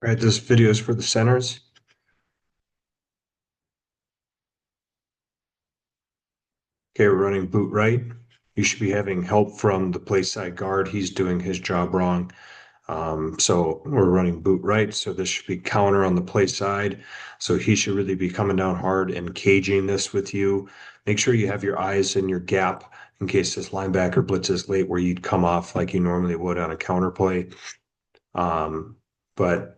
All right, this video is for the centers. Okay, we're running boot right. You should be having help from the play side guard. He's doing his job wrong. So we're running boot right. So this should be counter on the play side. So he should really be coming down hard and caging this with you. Make sure you have your eyes in your gap in case this linebacker blitzes late where you'd come off like you normally would on a counter play. But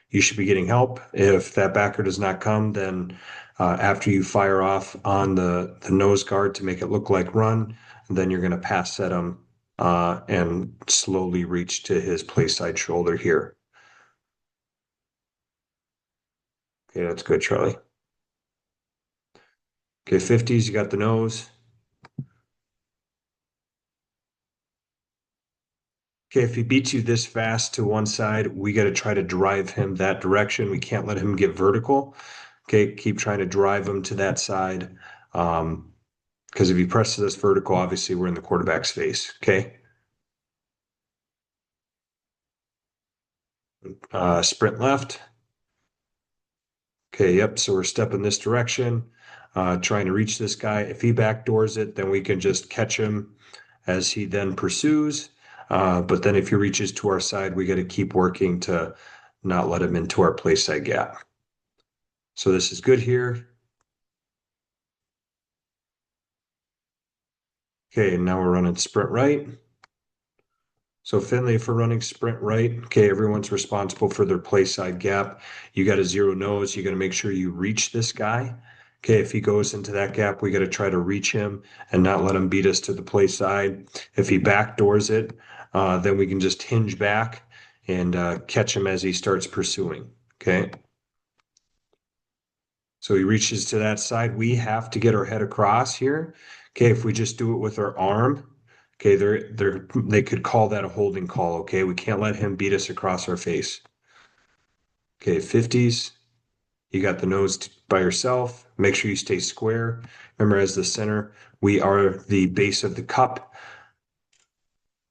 you should be getting help. If that backer does not come, then after you fire off on the nose guard to make it look like run, then you're going to pass set him and slowly reach to his play side shoulder here. Okay, that's good, Charlie. Okay, 50s, you got the nose. Okay, if he beats you this fast to one side, we got to try to drive him that direction. We can't let him get vertical. Okay, keep trying to drive him to that side. Because if he presses us vertical, obviously we're in the quarterback's face. Okay. Sprint left. Okay, yep. So we're stepping this direction, trying to reach this guy. If he backdoors it, then we can just catch him as he then pursues. But then if he reaches to our side, we got to keep working to not let him into our play side gap. So this is good here. Okay, and now we're running sprint right. So Finley, if we're running sprint right, okay, everyone's responsible for their play side gap. You got a zero nose. You got to make sure you reach this guy. Okay, if he goes into that gap, we got to try to reach him and not let him beat us to the play side. If he backdoors it, then we can just hinge back and catch him as he starts pursuing. Okay. So he reaches to that side. We have to get our head across here. Okay, if we just do it with our arm, okay, they could call that a holding call. Okay, we can't let him beat us across our face. Okay, 50s. You got the nose by yourself. Make sure you stay square. Remember, as the center, we are the base of the cup.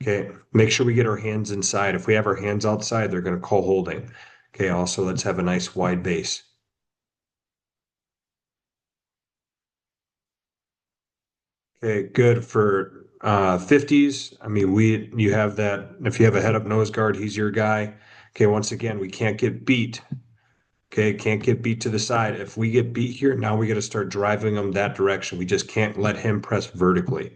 Okay, make sure we get our hands inside. If we have our hands outside, they're going to call holding. Okay, also let's have a nice wide base. Okay, good for 50s. I mean, you have that. If you have a head up nose guard, he's your guy. Okay, once again, we can't get beat. Okay, can't get beat to the side. If we get beat here, now we got to start driving them that direction. We just can't let him press vertically.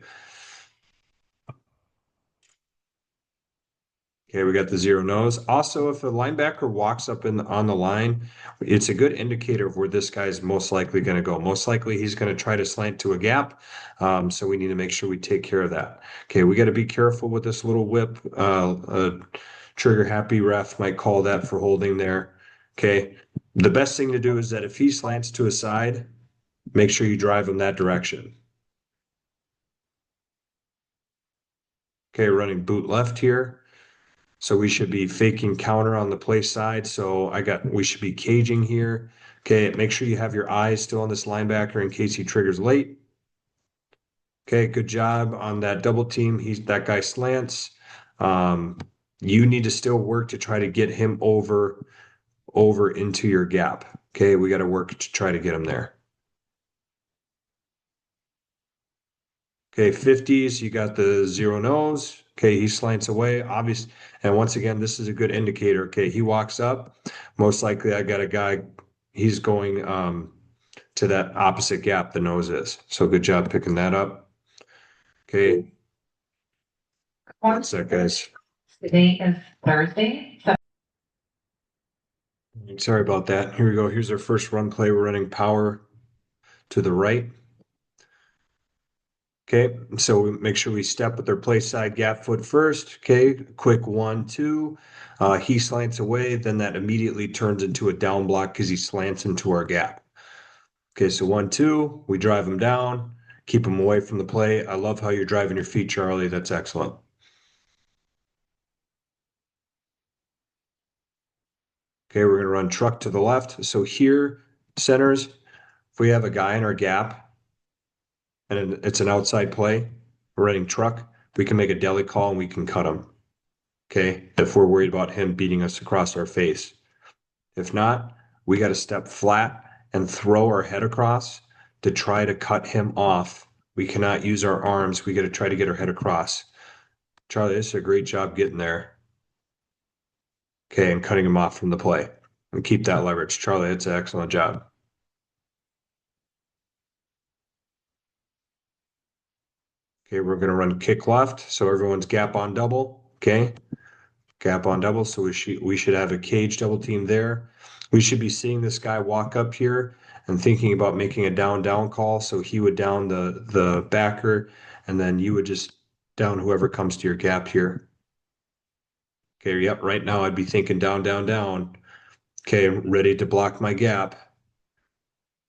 Okay, we got the zero nose. Also, if a linebacker walks up on the line, it's a good indicator of where this guy's most likely going to go. Most likely, he's going to try to slant to a gap. So we need to make sure we take care of that. Okay, we got to be careful with this little whip. A trigger happy ref might call that for holding there. Okay, the best thing to do is that if he slants to a side, make sure you drive him that direction. Okay, running boot left here. So we should be faking counter on the play side. So we should be caging here. Okay, make sure you have your eyes still on this linebacker in case he triggers late. Okay, good job on that double team. That guy slants. You need to still work to try to get him over into your gap. Okay, we got to work to try to get him there. Okay, 50s, you got the zero nose. Okay, he slants away, obvious. And once again, this is a good indicator. Okay, he walks up. Most likely, I got a guy, he's going to that opposite gap the nose is. So good job picking that up. Okay, that's that, guys. Today is Thursday. Sorry about that. Here we go. Here's our first run play. We're running power to the right. Okay, so we make sure we step with our play side gap foot first. Okay, quick 1, 2. He slants away, then that immediately turns into a down block because he slants into our gap. Okay, so 1, 2. We drive him down, keep him away from the play. I love how you're driving your feet, Charlie. That's excellent. Okay, we're going to run truck to the left. So here, centers, if we have a guy in our gap and it's an outside play, we're running truck, we can make a deli call and we can cut him. Okay, if we're worried about him beating us across our face. If not, we got to step flat and throw our head across to try to cut him off. We cannot use our arms. We got to try to get our head across. Charlie, this is a great job getting there. Okay, and cutting him off from the play. And keep that leverage. Charlie, it's an excellent job. Okay, we're going to run kick left. So everyone's gap on double. Okay, gap on double. So we should have a cage double team there. We should be seeing this guy walk up here and thinking about making a down call. So he would down the backer, and then you would just down whoever comes to your gap here. Okay, yep, right now I'd be thinking down. Okay, ready to block my gap.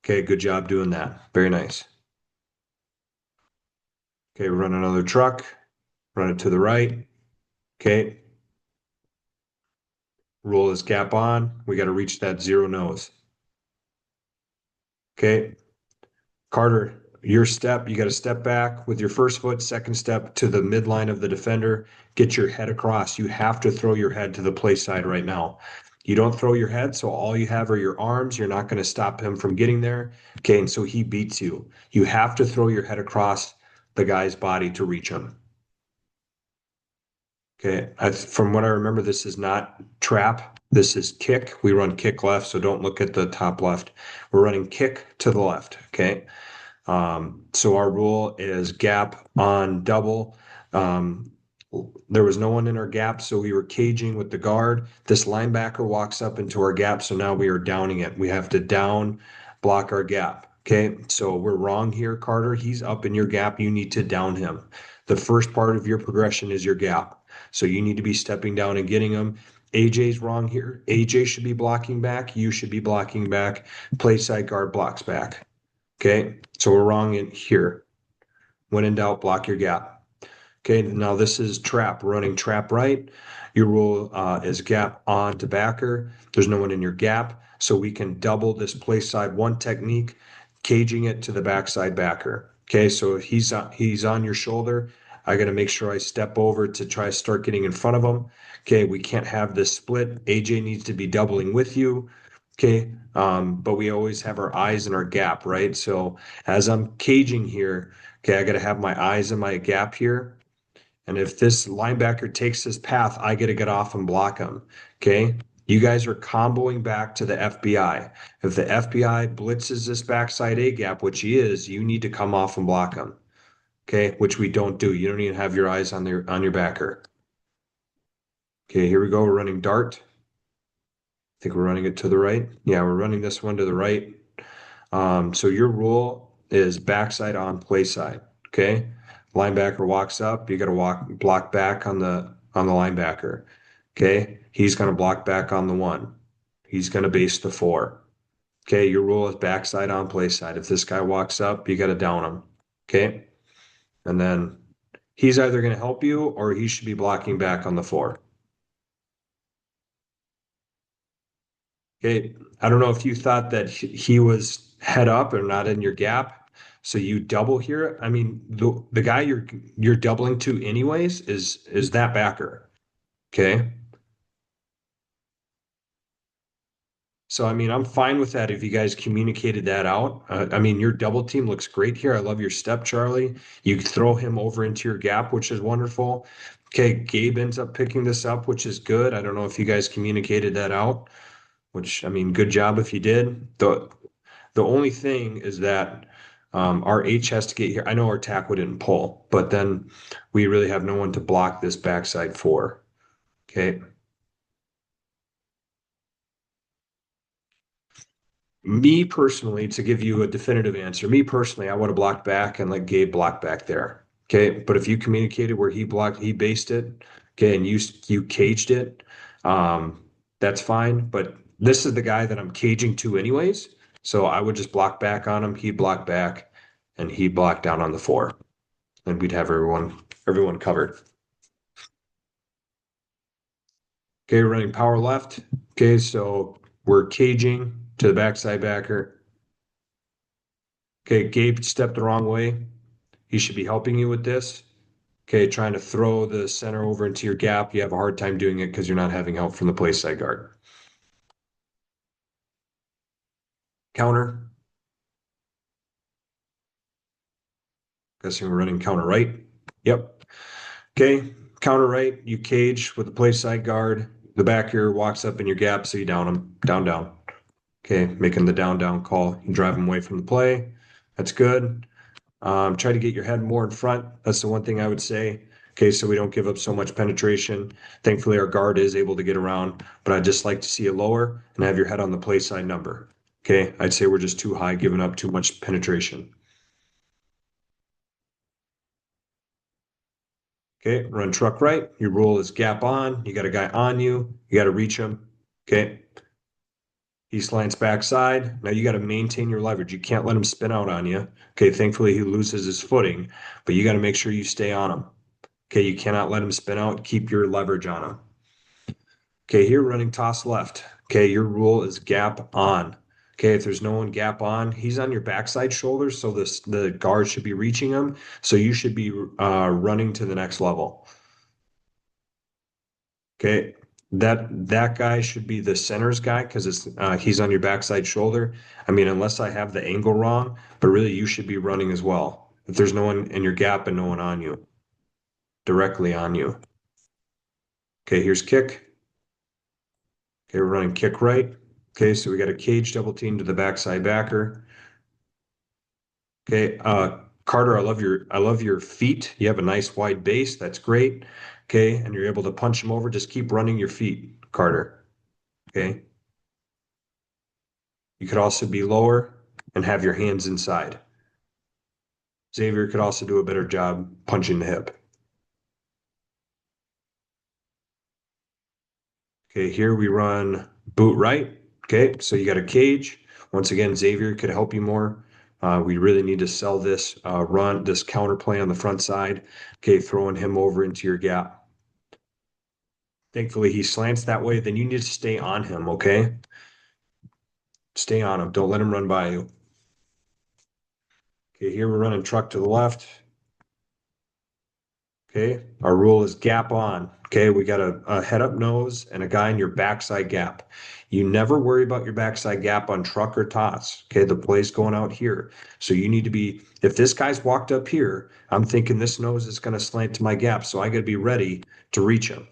Okay, good job doing that. Very nice. Okay, run another truck, run it to the right. Okay, roll this gap on. We got to reach that zero nose. Okay, Carter, your step, you got to step back with your first foot, second step to the midline of the defender, get your head across. You have to throw your head to the play side right now. You don't throw your head, so all you have are your arms. You're not going to stop him from getting there. Okay, and so he beats you. You have to throw your head across the guy's body to reach him. Okay, from what I remember, this is not trap. This is kick. We run kick left, so don't look at the top left. We're running kick to the left. Okay. So our rule is gap on double. There was no one in our gap, so we were caging with the guard. This linebacker walks up into our gap, so now we are downing it. We have to down block our gap. Okay, so we're wrong here, Carter. He's up in your gap. You need to down him. The first part of your progression is your gap. So you need to be stepping down and getting him. AJ's wrong here. AJ should be blocking back. You should be blocking back. Play side guard blocks back. Okay, so we're wrong in here. When in doubt, block your gap. Okay, now this is trap, running trap right. Your rule is gap on to backer. There's no one in your gap, so we can double this play side one technique, caging it to the backside backer. Okay, so he's on your shoulder. I got to make sure I step over to try to start getting in front of him. Okay, we can't have this split. AJ needs to be doubling with you. Okay, but we always have our eyes in our gap, right? So as I'm caging here, okay, I got to have my eyes in my gap here. And if this linebacker takes this path, I got to get off and block him. Okay, you guys are comboing back to the FBI. If the FBI blitzes this backside A gap, which he is, you need to come off and block him. Okay, which we don't do. You don't even have your eyes on your backer. Okay, here we go. We're running dart. I think we're running it to the right. Yeah, we're running this one to the right. So your rule is backside on play side. Okay. Linebacker walks up, you got to block back on the linebacker. Okay. He's going to block back on the one. He's going to base the four. Okay. Your rule is backside on play side. If this guy walks up, you got to down him. Okay. And then he's either going to help you or he should be blocking back on the four. Okay, I don't know if you thought that he was head up or not in your gap, so you double here. I mean, the guy you're doubling to anyways is that backer. Okay, so I mean, I'm fine with that if you guys communicated that out. I mean, your double team looks great here. I love your step, Charlie. You throw him over into your gap, which is wonderful. Okay, Gabe ends up picking this up, which is good. I don't know if you guys communicated that out. Which I mean, good job if you did. The only thing is that our H has to get here. I know our tackle didn't pull, but then we really have no one to block this backside four. Okay. Me personally, to give you a definitive answer, me personally, I would have blocked back and let Gabe block back there. Okay. But if you communicated where he blocked, he based it, okay, and you caged it, that's fine. But this is the guy that I'm caging to anyways. So I would just block back on him. He'd block back and he'd block down on the four. And we'd have everyone covered. Okay, running power left. Okay, so we're caging to the backside backer. Okay, Gabe stepped the wrong way. He should be helping you with this. Okay, trying to throw the center over into your gap. You have a hard time doing it because you're not having help from the play side guard. Counter. Guessing we're running counter right. Yep. Okay. Counter right. You cage with the play side guard. The backer walks up in your gap, so you down him. Down, down. Okay. Making the down, down call. You drive him away from the play. That's good. Try to get your head more in front. That's the one thing I would say. Okay, so we don't give up so much penetration. Thankfully, our guard is able to get around, but I'd just like to see it lower and have your head on the play side number. Okay, I'd say we're just too high, giving up too much penetration. Okay, run truck right. Your rule is gap on. You got a guy on you. You got to reach him. Okay. He slants backside. Now you got to maintain your leverage. You can't let him spin out on you. Okay. Thankfully, he loses his footing, but you got to make sure you stay on him. Okay. You cannot let him spin out. Keep your leverage on him. Okay. Here, running toss left. Okay. Your rule is gap on. Okay. If there's no one gap on, he's on your backside shoulder. So the guard should be reaching him. So you should be running to the next level. Okay, that guy should be the center's guy because he's on your backside shoulder. I mean, unless I have the angle wrong, but really you should be running as well. If there's no one in your gap and no one on you, directly on you. Okay, here's kick. Okay, we're running kick right. Okay, so we got a cage double team to the backside backer. Okay, Carter, I love your feet. You have a nice wide base. That's great. Okay, and you're able to punch him over. Just keep running your feet, Carter. Okay. You could also be lower and have your hands inside. Xavier could also do a better job punching the hip. Okay, here we run boot right. Okay, so you got a cage. Once again, Xavier could help you more. We really need to sell this this counter play on the front side. Okay, throwing him over into your gap. Thankfully, he slants that way. Then you need to stay on him, okay? Stay on him. Don't let him run by you. Okay, here we're running truck to the left. Okay, our rule is gap on. Okay, we got a head up nose and a guy in your backside gap. You never worry about your backside gap on truck or toss. Okay, the play's going out here. So you need to be, if this guy's walked up here, I'm thinking this nose is going to slant to my gap. So I got to be ready to reach him.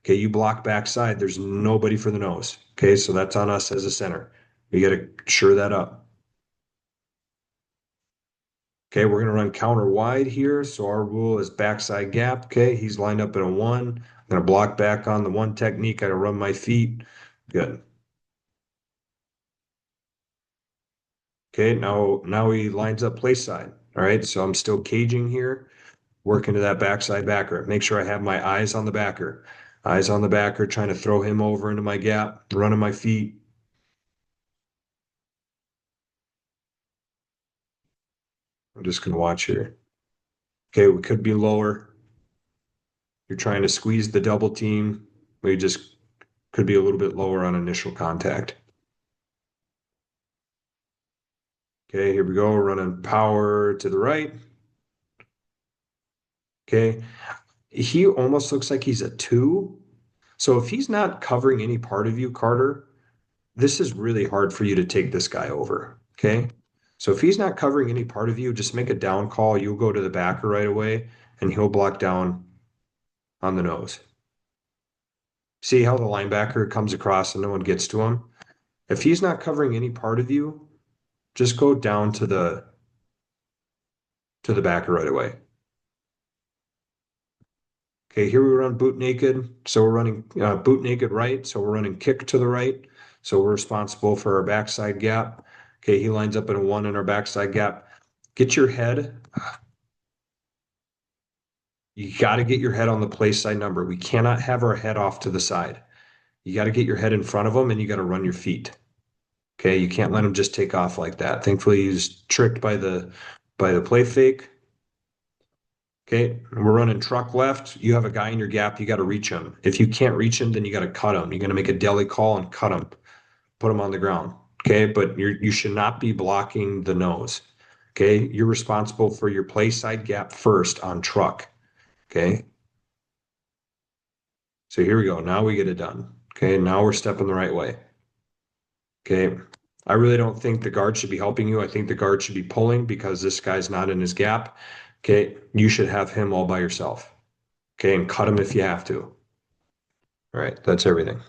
Okay, you block backside, there's nobody for the nose. Okay, so that's on us as a center. We got to sure that up. Okay, we're going to run counter wide here. So our rule is backside gap. Okay, he's lined up in a one. I'm going to block back on the one technique. I run my feet. Good. Okay, now he lines up play side. All right, so I'm still caging here, working to that backside backer. Make sure I have my eyes on the backer. Eyes on the backer, trying to throw him over into my gap, running my feet. I'm just going to watch here. Okay, we could be lower. You're trying to squeeze the double team. We just could be a little bit lower on initial contact. Okay, here we go. Running power to the right. Okay. He almost looks like he's a two. So if he's not covering any part of you, Carter, this is really hard for you to take this guy over. Okay. So if he's not covering any part of you, just make a down call. You'll go to the backer right away and he'll block down on the nose. See how the linebacker comes across and no one gets to him? If he's not covering any part of you, just go down to the backer right away. Okay, here we run boot naked. So we're running boot naked right. So we're running kick to the right. So we're responsible for our backside gap. Okay, he lines up in a one in our backside gap. Get your head. You got to get your head on the play side number. We cannot have our head off to the side. You got to get your head in front of him and you got to run your feet. Okay, you can't let him just take off like that. Thankfully, he's tricked by the play fake. Okay, we're running truck left. You have a guy in your gap. You got to reach him. If you can't reach him, then you got to cut him. You're going to make a deli call and cut him, put him on the ground. Okay, but you should not be blocking the nose. Okay, you're responsible for your play side gap first on truck. Okay, so here we go. Now we get it done. Okay, now we're stepping the right way. Okay, I really don't think the guard should be helping you. I think the guard should be pulling because this guy's not in his gap. Okay, you should have him all by yourself. Okay, and cut him if you have to. All right, that's everything.